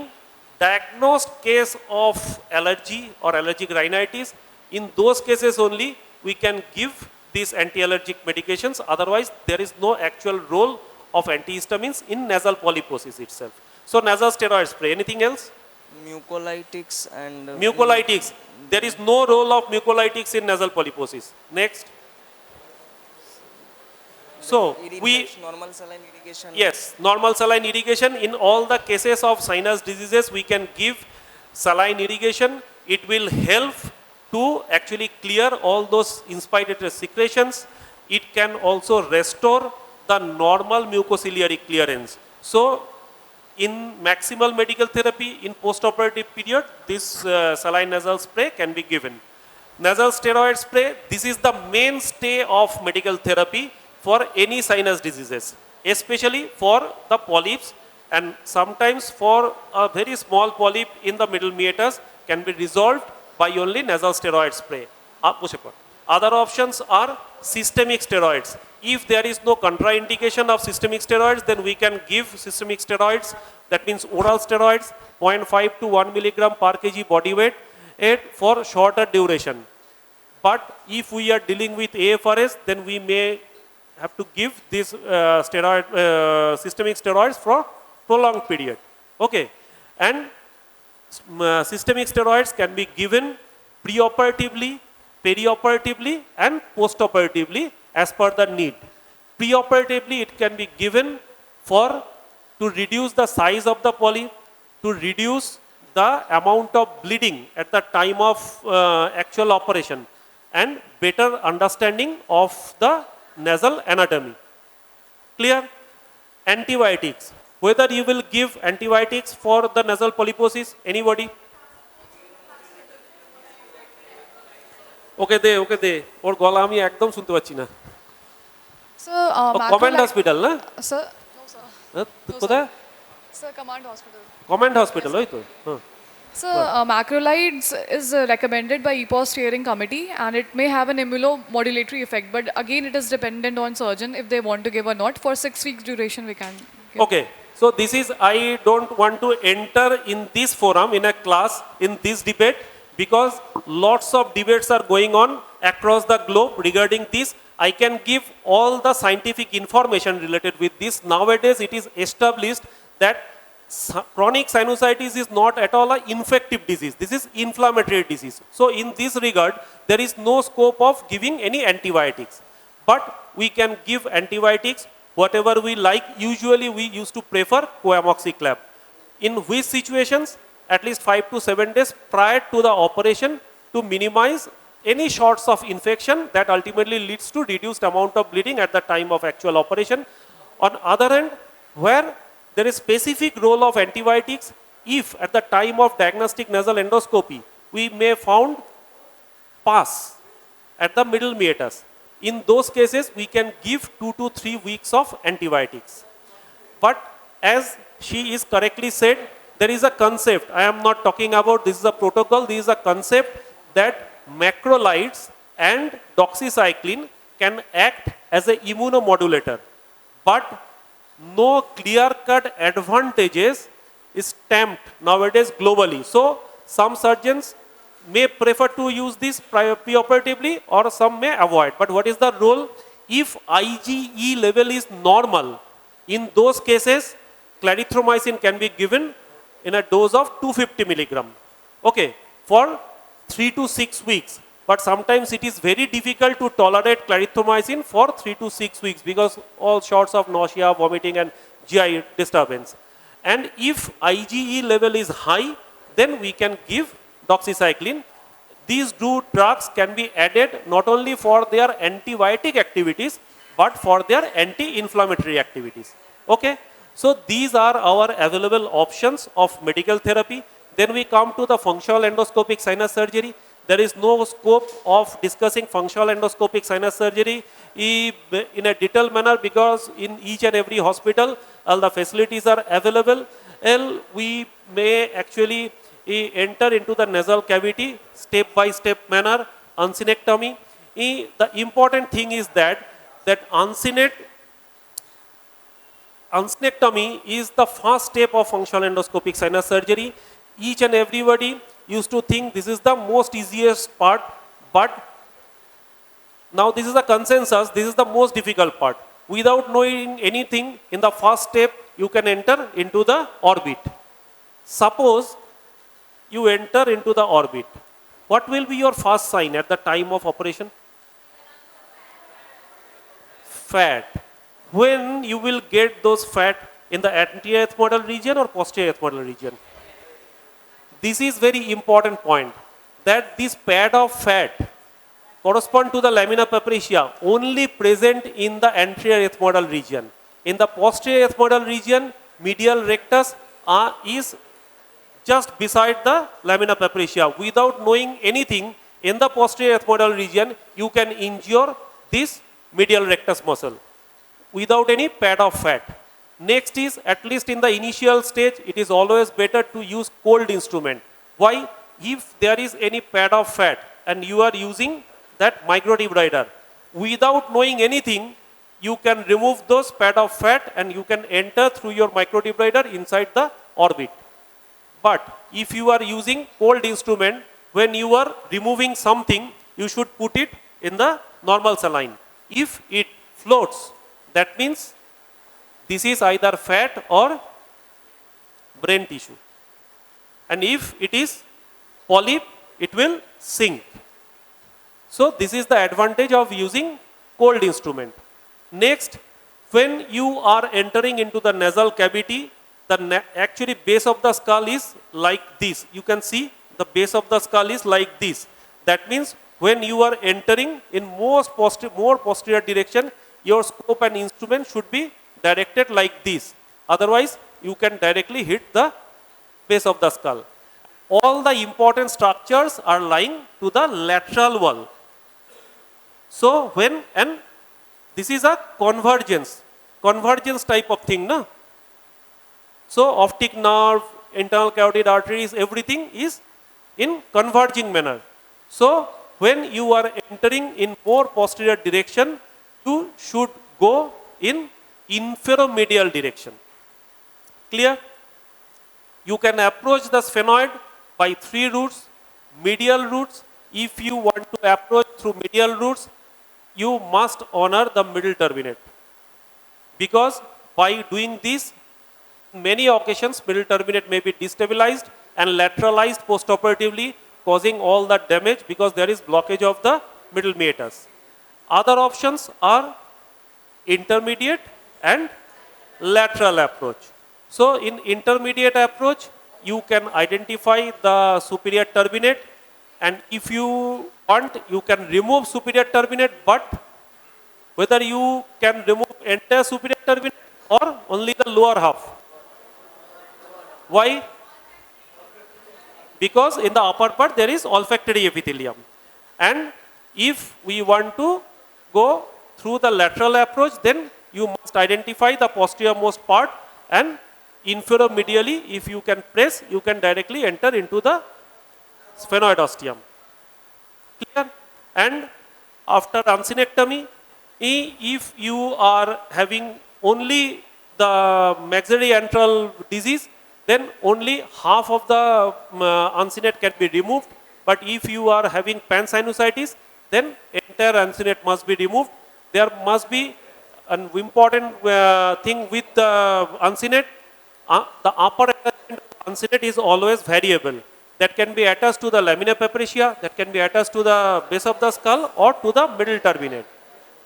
diagnosed case of allergy or allergic rhinitis, in those cases only we can give these anti-allergic medications. Otherwise there is no actual role of antihistamines in nasal polyposis itself. So nasal steroid spray. Anything else? Mucolytics and Mucolytics. There is no role of mucolytics in nasal polyposis. Next. So we normal saline irrigation. Yes, normal saline irrigation. In all the cases of sinus diseases we can give saline irrigation. It will help to actually clear all those inspiratory secretions. It can also restore the normal mucociliary clearance. So in maximal medical therapy in post-operative period, this saline nasal spray can be given. Nasal steroid spray, this is the mainstay of medical therapy for any sinus diseases, especially for the polyps, and sometimes for a very small polyp in the middle meatus can be resolved by only nasal steroid spray. Other options are systemic steroids. If there is no contraindication of systemic steroids, then we can give systemic steroids, that means oral steroids, 0.5 to 1 milligram per kg body weight for shorter duration. But if we are dealing with AFRS, then we may have to give this systemic steroids for prolonged period. Okay, and systemic steroids can be given preoperatively, perioperatively and postoperatively as per the need. Preoperatively it can be given to reduce the size of the polyp, to reduce the amount of bleeding at the time of actual operation and better understanding of the nasal anatomy. Clear? Antibiotics. Whether you will give antibiotics for the nasal polyposis, anybody? Okay, দে ওর গলা আমি একদম শুনতে পাচ্ছি না Sir, command hospital না Sir, no, sir. কোথায় Sir, Command Hospital. Command hospital ওই তো হ্যাঁ Sir, macrolides is recommended by EPOS steering committee and it may have an immunomodulatory effect, but again it is dependent on surgeon if they want to give or not. For 6 weeks duration we can give. Okay, so this is, I don't want to enter in this forum in a class in this debate because lots of debates are going on across the globe regarding this. I can give all the scientific information related with this. Nowadays it is established that chronic sinusitis is not at all an infective disease. This is inflammatory disease. So in this regard, there is no scope of giving any antibiotics. But we can give antibiotics whatever we like. Usually we used to prefer coamoxiclav. In which situations, at least 5 to 7 days prior to the operation to minimize any sorts of infection that ultimately leads to reduced amount of bleeding at the time of actual operation. On other hand, where there is specific role of antibiotics if at the time of diagnostic nasal endoscopy we may found pus at the middle meatus. In those cases we can give 2 to 3 weeks of antibiotics. But as she is correctly said, there is a concept, I am not talking about this is a protocol, this is a concept that macrolides and doxycycline can act as an immunomodulator. But no clear-cut advantages is stamped nowadays globally. So some surgeons may prefer to use this preoperatively or some may avoid. But what is the role? If IgE level is normal, in those cases clarithromycin can be given in a dose of 250 milligram. Okay, for 3 to 6 weeks. But sometimes it is very difficult to tolerate clarithromycin for 3 to 6 weeks because all sorts of nausea, vomiting and GI disturbance. And if IgE level is high, then we can give doxycycline. These two drugs can be added not only for their antibiotic activities, but for their anti-inflammatory activities. Okay? So these are our available options of medical therapy. Then we come to the functional endoscopic sinus surgery. There is no scope of discussing functional endoscopic sinus surgery in a detailed manner because in each and every hospital all the facilities are available. We may actually enter into the nasal cavity step by step manner, uncinectomy. The important thing is that uncinectomy is the first step of functional endoscopic sinus surgery. Each and everybody used to think this is the most easiest part, but now this is the consensus, this is the most difficult part. Without knowing anything, in the first step, you can enter into the orbit. Suppose you enter into the orbit. What will be your first sign at the time of operation? Fat. When you will get those fat in the anterior ethmoidal region or posterior ethmoidal region? This is very important point that this pad of fat correspond to the lamina papricia only present in the anterior ethmoidal region. In the posterior ethmoidal region, medial rectus is just beside the lamina papricia. Without knowing anything in the posterior ethmoidal region, you can injure this medial rectus muscle without any pad of fat. Next is, at least in the initial stage, it is always better to use cold instrument. Why? If there is any pad of fat and you are using that microdebrider, without knowing anything, you can remove those pad of fat and you can enter through your microdebrider inside the orbit. But if you are using cold instrument, when you are removing something, you should put it in the normal saline. If it floats, that means this is either fat or brain tissue. And if it is polyp, it will sink. So this is the advantage of using cold instrument. Next, when you are entering into the nasal cavity, actually base of the skull is like this. You can see the base of the skull is like this. That means when you are entering in more posterior direction, your scope and instrument should be directed like this. Otherwise, you can directly hit the base of the skull. All the important structures are lying to the lateral wall. So and this is a convergence type of thing, no? So optic nerve, internal carotid arteries, everything is in converging manner. So when you are entering in more posterior direction, you should go in inferomedial direction. Clear? You can approach the sphenoid by 3 routes. Medial routes, if you want to approach through medial routes, you must honor the middle turbinate. Because by doing this, many occasions middle turbinate may be destabilized and lateralized postoperatively, causing all the damage because there is blockage of the middle meatus. Other options are intermediate and lateral approach. So in intermediate approach, you can identify the superior turbinate, and if you want, you can remove superior turbinate, but whether you can remove entire superior turbinate or only the lower half. Why? Because in the upper part there is olfactory epithelium. And if we want to go through the lateral approach, then you must identify the posterior most part, and inferomedially, if you can press, you can directly enter into the sphenoid ostium. Clear? And after uncinectomy, if you are having only the maxillary antral disease, then only half of the uncinate can be removed. But if you are having pansinusitis, then entire uncinate must be removed. There must be an important thing with the uncinate. The upper attachment of uncinate is always variable. That can be attached to the lamina papricia, that can be attached to the base of the skull or to the middle turbinate.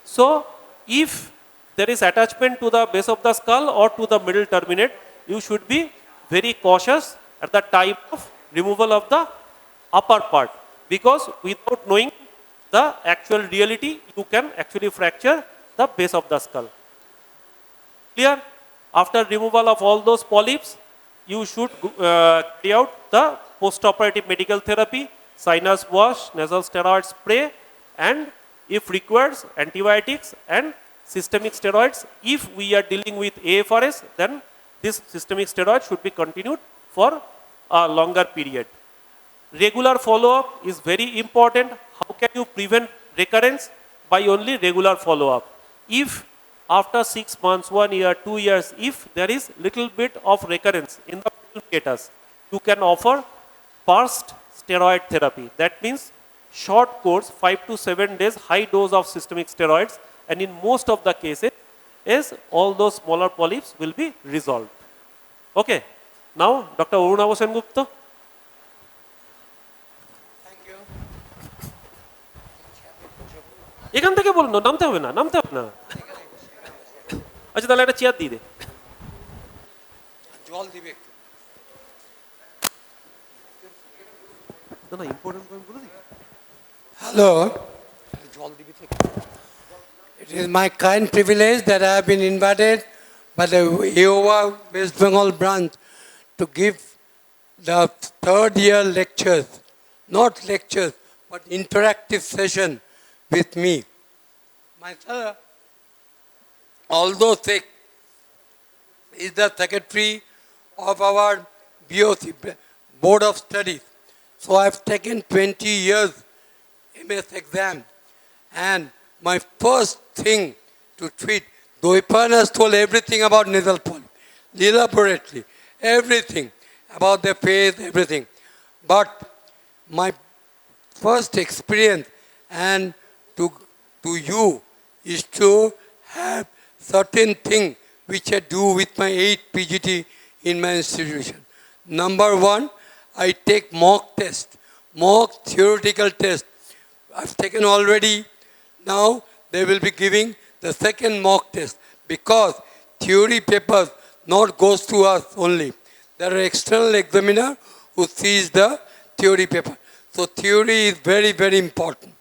So if there is attachment to the base of the skull or to the middle turbinate, you should be very cautious at the time of removal of the upper part, because without knowing the actual reality, you can actually fracture the base of the skull. Clear? After removal of all those polyps, you should carry out the postoperative medical therapy, sinus wash, nasal steroid spray, and if required, antibiotics and systemic steroids. If we are dealing with AFRS, then this systemic steroid should be continued for a longer period. Regular follow-up is very important. How can you prevent recurrence? By only regular follow-up. If after 6 months, 1 year, 2 years, if there is little bit of recurrence in the middle meatus, you can offer burst steroid therapy. That means short course, 5 to 7 days, high dose of systemic steroids, and in most of the cases, all those smaller polyps will be resolved. Okay. Now, Dr. Aruna Gupta. এখান থেকে বলুন, নামতে হবে না, নামতে হবে না। আচ্ছা তাহলে একটা চেয়ার দিয়ে দে, জল দিবে একটু। না না ইম্পর্টেন্ট পয়েন্ট বলে দিই। হ্যালো, জল দিবি তো। It is my kind privilege that I have been invited by the Iowa West Bengal branch to give the third year lectures, not lectures, but interactive session with me. My sir, although sick, is the secretary of our BOC, Board of Studies. So I have taken 20 years MS exam, and my first thing to treat, Doipan has told everything about nasal polyp, elaborately, everything about the face, everything. But my first experience and to you is to have certain thing which I do with my 8 PGT in my institution. Number 1, I take mock test, mock theoretical test. I've taken already. Now they will be giving the second mock test, because theory papers not goes to us only. There are external examiner who sees the theory paper. So theory is very, very important.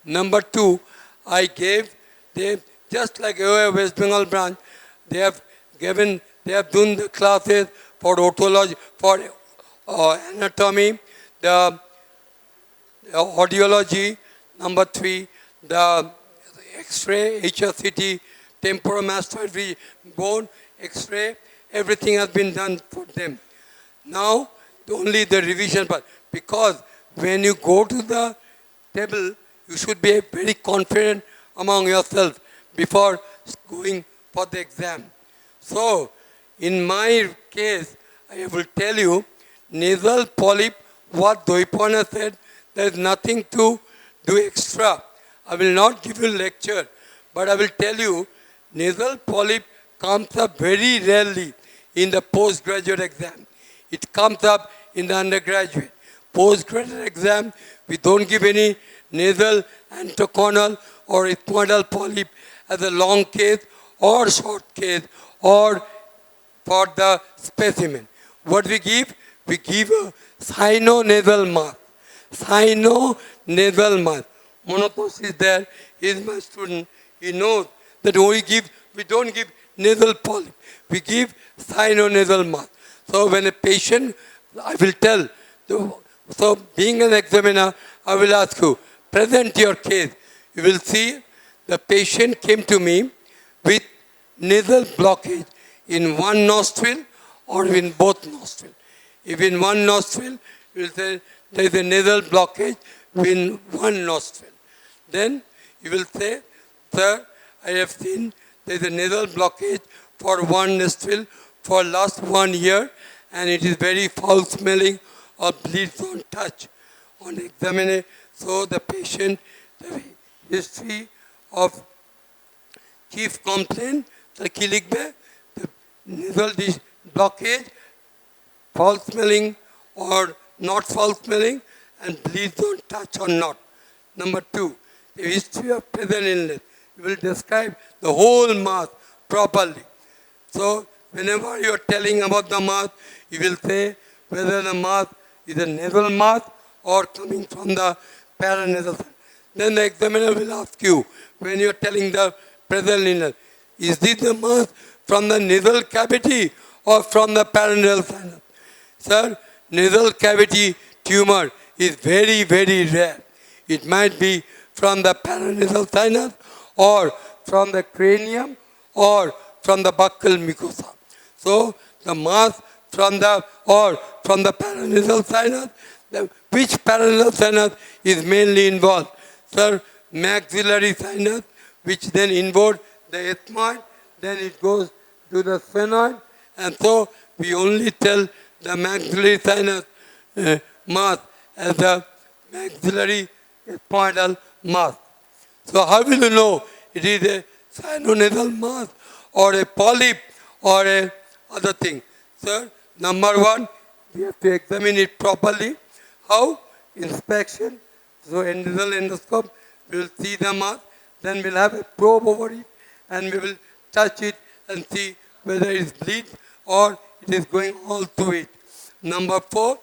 Number two, I gave, they, just like West Bengal branch, they have given, they have done the classes for otology, for anatomy, the audiology. Number three, the X-ray, HRCT, temporomastoid bone, X-ray, everything has been done for them. Now, only the revision part. Because when you go to the table, you should be very confident among yourself before going for the exam. So, in my case, I will tell you, nasal polyp, what Doipana said, there is nothing to do extra. I will not give you lecture, but I will tell you, nasal polyp comes up very rarely in the postgraduate exam. It comes up in the undergraduate. Postgraduate exam, we don't give any nasal, antoconal or ethmoidal polyp as a long case or short case or for the specimen. What we give? We give a sinonasal mask. Sinonasal mask. Monotos is there, he is my student. He knows that we don't give nasal polyp. We give sinonasal mask. So when a patient, I will tell, so being an examiner, I will ask you, present your case. You will see the patient came to me with nasal blockage in one nostril or in both nostrils. If in one nostril, you will say there is a nasal blockage in one nostril. Then you will say, sir, I have seen there is a nasal blockage for one nostril for last 1 year and it is very foul smelling or bleeds on touch. On examination, so the patient, the history of chief complaint, the kilikbe, the nasal blockage, foul smelling or not foul smelling and bleeds on touch or not. Number two, the history of present illness. You will describe the whole mass properly. So whenever you are telling about the mass, you will say whether the mass is a nasal mass or coming from the paranasal side. Then the examiner will ask you, when you are telling the present illness, is this the mass from the nasal cavity or from the paranasal sinus? Sir, nasal cavity tumor is very, very rare. It might be from the paranasal sinus or from the cranium or from the buccal mucosa. So the mass from the paranasal sinus, which paranasal sinus is mainly involved? Sir, maxillary sinus, which then involves the ethmoid, then it goes to the sphenoid, and so we only tell the maxillary sinus mass as the maxillary ethmoidal mass. So how will you know it is a sinonasal mass or a polyp or a other thing? Sir, number one, we have to examine it properly. How? Inspection. So nasal endoscope, we will see the mass, then we'll have a probe over it and we will touch it and see whether it is bleed or it is going all through it. Number four,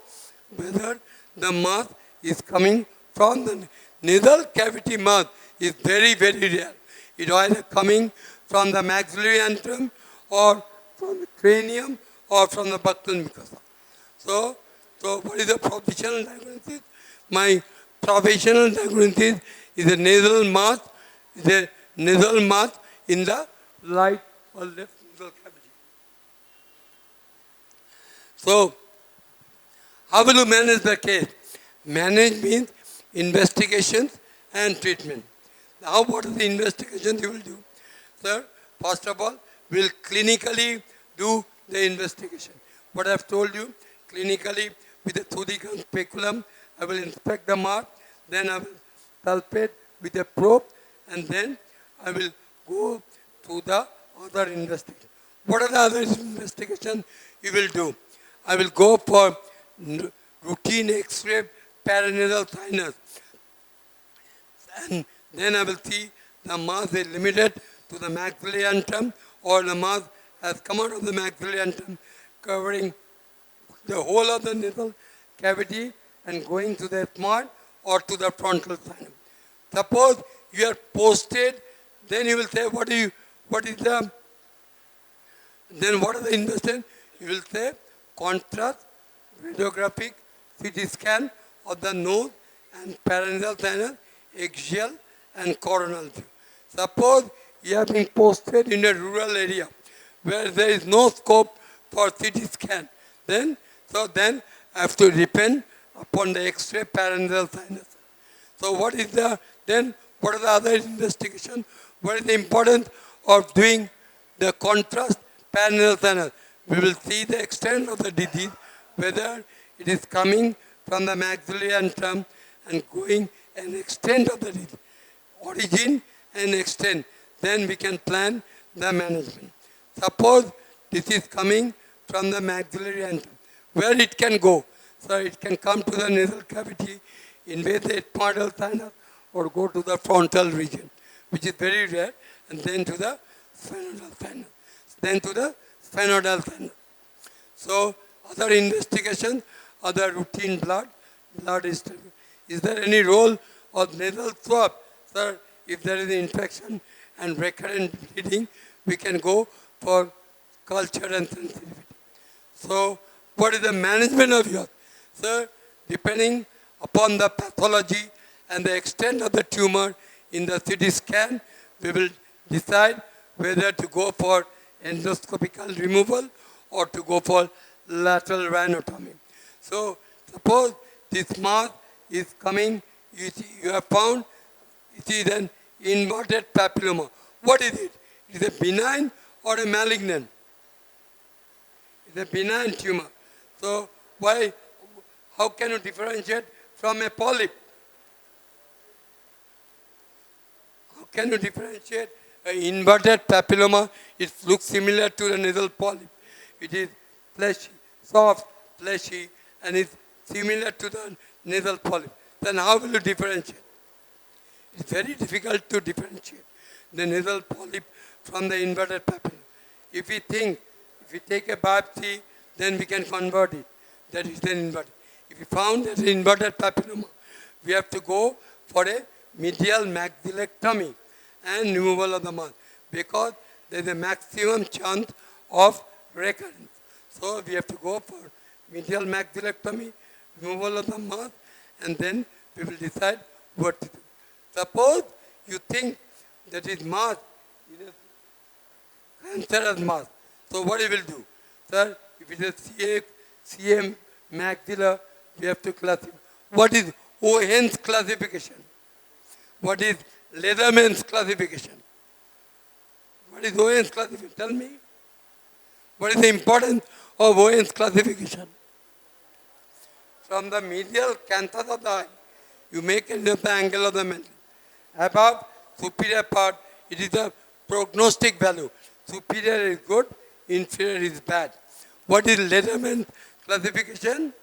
whether the mass is coming from the nasal cavity mass is very, very rare. It is either coming from the maxillary antrum or from the cranium or from the buccal mucosa. So what is the provisional diagnosis? My provisional diagnosis is a nasal mass, in the right or left nasal cavity. So, how will you manage the case? Manage means investigations and treatment. Now, what is the investigation you will do? Sir, first of all, we will clinically do the investigation. What I have told you, clinically with a Thudican speculum, I will inspect the mark, then I will palpate with a probe, and then I will go to the other investigation. What are the other investigations you will do? I will go for routine X-ray paranasal sinus, and then I will see the mass is limited to the maxillary antrum or the mass has come out of the maxillary antrum, covering the whole of the nasal cavity and going to the smart or to the frontal sinus. Suppose you are posted, then you will say, what is the, then what are the investigation? You will say, contrast, radiographic, CT scan of the nose and paranasal sinus, axial and coronal view. Suppose you have been posted in a rural area where there is no scope for CT scan, then I have to depend upon the X-ray paranasal sinus. So what are the other investigation? What is the importance of doing the contrast paranasal sinus? We will see the extent of the disease, whether it is coming from the maxillary antrum and going an extent of the disease, origin and extent. Then we can plan the management. Suppose this is coming from the maxillary antrum, where it can go. So it can come to the nasal cavity, invade the ethmoidal sinus, or go to the frontal region, which is very rare, and then to the sphenoidal sinus. So other investigation, other routine blood history. Is there any role of nasal swab? Sir, if there is an infection and recurrent bleeding, we can go for culture and sensitivity. So what is the management of yours? Sir, depending upon the pathology and the extent of the tumor in the CT scan, we will decide whether to go for endoscopical removal or to go for lateral rhinotomy. So suppose this mass is coming, you have found it is an inverted papilloma. What is it? Is it a benign or a malignant? It's a benign tumor. So how can you differentiate from a polyp? How can you differentiate an inverted papilloma? It looks similar to the nasal polyp. It is fleshy, soft, fleshy, and is similar to the nasal polyp. Then how will you differentiate? It's very difficult to differentiate the nasal polyp from the inverted papilloma. If we take a biopsy, then we can convert it. That is an inverted. If we found that inverted papilloma, we have to go for a medial maxillectomy and removal of the mass, because there is a maximum chance of recurrence. So we have to go for medial maxillectomy, removal of the mass, and then we will decide what to do. Suppose you think that is mass is a cancerous mass. So what you will do? Sir, if it is CM maxilla, we have to classify. What is Owen's classification? What is Leatherman's classification? What is Owen's classification? Tell me. What is the importance of Owen's classification? From the medial canthus of the eye, you make it the angle of the mantle. Above superior part, it is a prognostic value. Superior is good, inferior is bad. What is Leatherman's classification?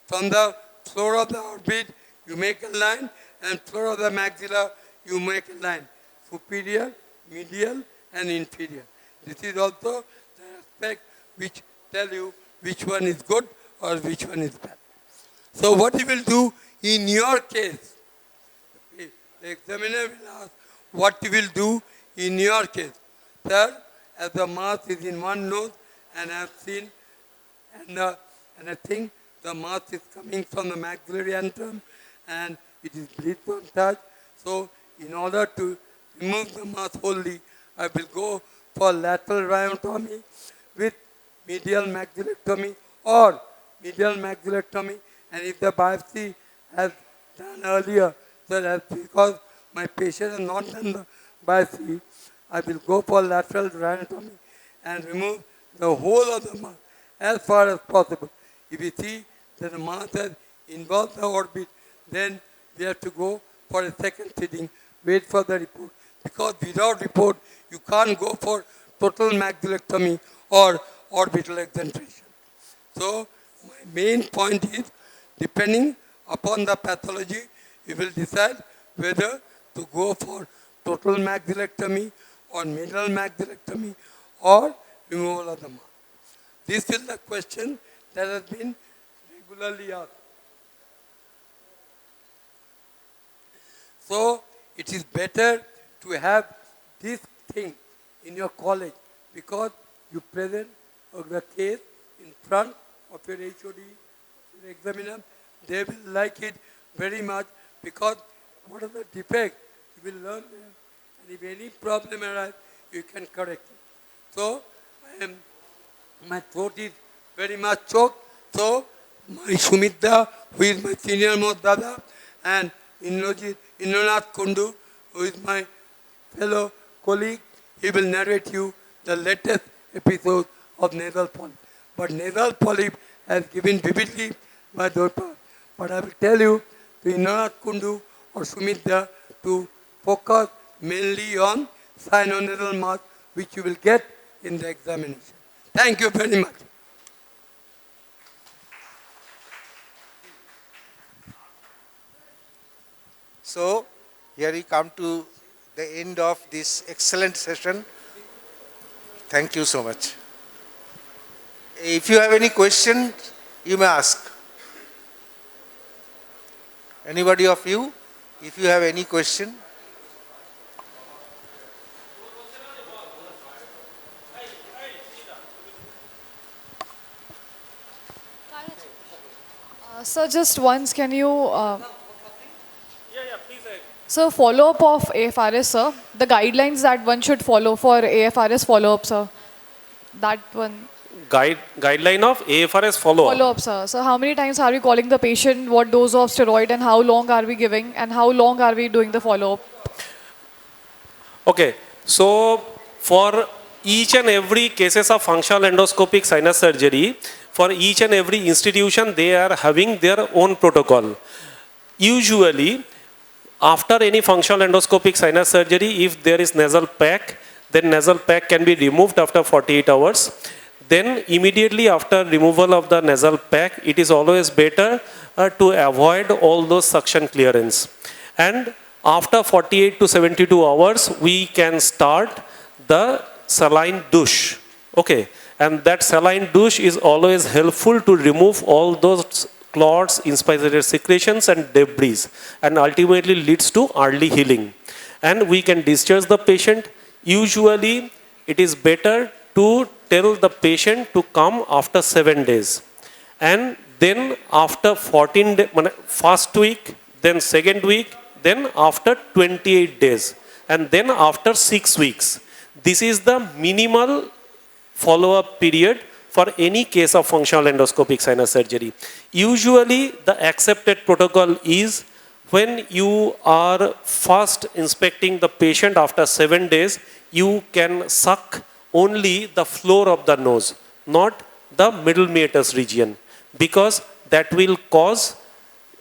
From the floor of the orbit, you make a line, and floor of the maxilla, you make a line. Superior, medial, and inferior. This is also the aspect which tell you which one is good or which one is bad. So what you will do in your case? The examiner will ask what you will do in your case. Sir, as the mass is in one nose, and I have seen, and I think the mass is coming from the maxillary antrum, and it is bleed from touch. So in order to remove the mass wholly, I will go for lateral rhinotomy with medial maxillectomy or medial maxillectomy. And if the biopsy has done earlier, so that because my patient has not done the biopsy, I will go for lateral rhinotomy and remove the whole of the mass as far as possible. If we see that the mass has involved the orbit, then we have to go for a second sitting, wait for the report. Because without report, you can't go for total maxillectomy or orbital exentration. So my main point is, depending upon the pathology, you will decide whether to go for total maxillectomy for middle maxillectomy or removal of the mouth? This is the question that has been regularly asked. So it is better to have this thing in your college because you present the case in front of your HOD, your examiner. They will like it very much because what are the defects, you will learn them. And if any problem arises, you can correct it. So my throat is very much choked. So my Shumita, who is my senior most dada, and Indranath Kundu, who is my fellow colleague, he will narrate you the latest episode of nasal polyp. But nasal polyp has given vividly by Dorpa. But I will tell you to Indranath Kundu or Sumitra to focus mainly on sinonasal mass, which you will get in the examination. Thank you very much. So, here we come to the end of this excellent session. Thank you so much. If you have any question, you may ask. Anybody of you, if you have any question? Sir, just once, can you... So follow-up of AFRS, sir. The guidelines that one should follow for AFRS follow-up, sir. That one. Guideline of AFRS follow-up. Follow-up, sir. So how many times are we calling the patient, what dose of steroid, and how long are we giving, and how long are we doing the follow-up? Okay. So for each and every cases of functional endoscopic sinus surgery, for each and every institution, they are having their own protocol. Usually, after any functional endoscopic sinus surgery, if there is nasal pack, then nasal pack can be removed after 48 hours. Then immediately after removal of the nasal pack, it is always better to avoid all those suction clearance. And after 48 to 72 hours, we can start the saline douche. Okay. And that saline douche is always helpful to remove all those clots, inspicited secretions and debris, and ultimately leads to early healing. And we can discharge the patient. Usually, it is better to tell the patient to come after 7 days. And then after 14 days, first week, then second week, then after 28 days, and then after 6 weeks. This is the minimal follow-up period for any case of functional endoscopic sinus surgery. Usually, the accepted protocol is when you are first inspecting the patient after 7 days, you can suck only the floor of the nose, not the middle meatus region, because that will cause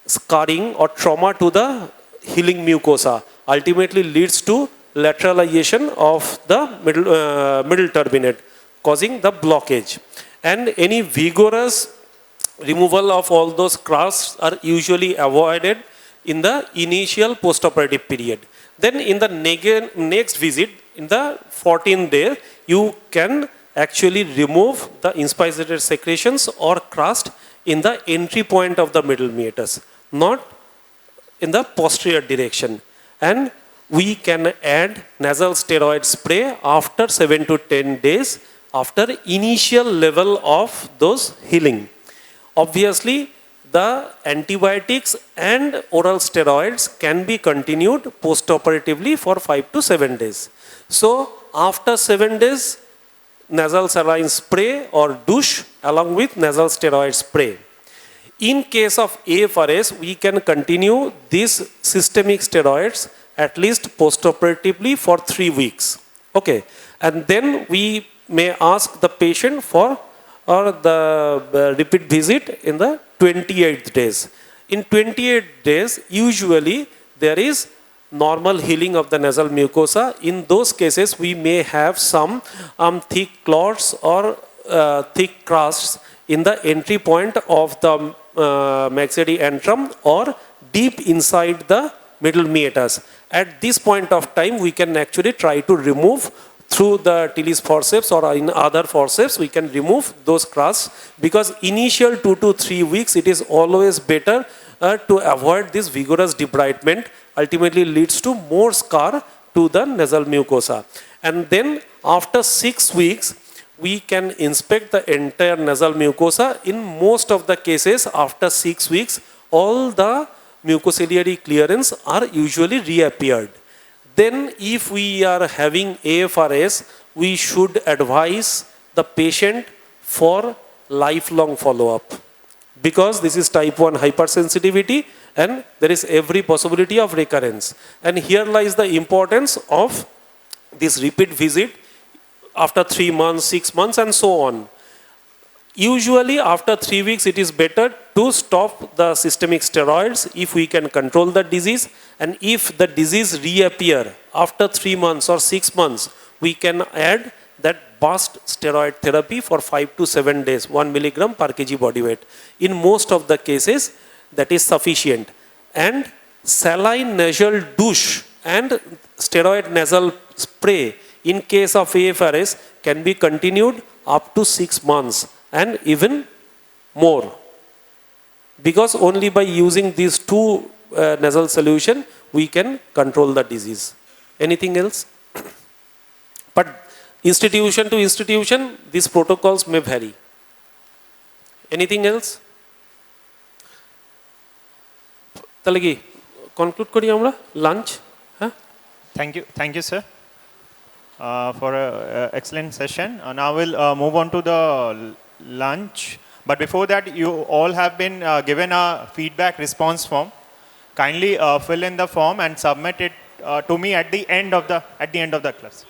scarring or trauma to the healing mucosa, ultimately leads to lateralization of the middle turbinate, causing the blockage. And any vigorous removal of all those crusts are usually avoided in the initial postoperative period. Then in the next visit, in the 14th day, you can actually remove the inspicited secretions or crust in the entry point of the middle meatus, not in the posterior direction. And we can add nasal steroid spray after 7 to 10 days after initial level of those healing. Obviously, the antibiotics and oral steroids can be continued postoperatively for 5 to 7 days. So, after 7 days, nasal saline spray or douche along with nasal steroid spray. In case of AFRS, we can continue these systemic steroids at least postoperatively for 3 weeks. Okay, and then we may ask the patient for the repeat visit in the 28th days. In 28 days, usually there is normal healing of the nasal mucosa. In those cases, we may have some thick clots or thick crusts in the entry point of the maxillary antrum or deep inside the middle meatus. At this point of time, we can actually try to remove through the Tilly's forceps or in other forceps, we can remove those crusts, because initial 2 to 3 weeks, it is always better to avoid this vigorous debridement, ultimately leads to more scar to the nasal mucosa. And then after 6 weeks, we can inspect the entire nasal mucosa. In most of the cases, after 6 weeks, all the mucociliary clearance are usually reappeared. Then if we are having AFRS, we should advise the patient for lifelong follow-up, because this is type 1 hypersensitivity and there is every possibility of recurrence. And here lies the importance of this repeat visit after 3 months, 6 months and so on. Usually after 3 weeks, it is better to stop the systemic steroids if we can control the disease. And if the disease reappear after 3 months or 6 months, we can add that burst steroid therapy for 5 to 7 days, 1 milligram per kg body weight. In most of the cases, that is sufficient. And saline nasal douche and steroid nasal spray in case of AFRS can be continued up to 6 months and even more, because only by using these two nasal solution we can control the disease. Anything else? But institution to institution, these protocols may vary. Anything else? Talagi, conclude kori amra lunch. Thank you, sir, for an excellent session. Now we'll move on to the lunch. But before that, you all have been given a feedback response form. Kindly fill in the form and submit it to me at the end of the class.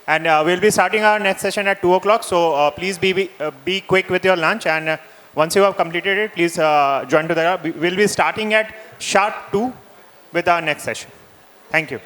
And we'll be starting our next session at 2 o'clock. So please be quick with your lunch. And once you have completed it, please join to the. We'll be starting at sharp 2 with our next session. Thank you.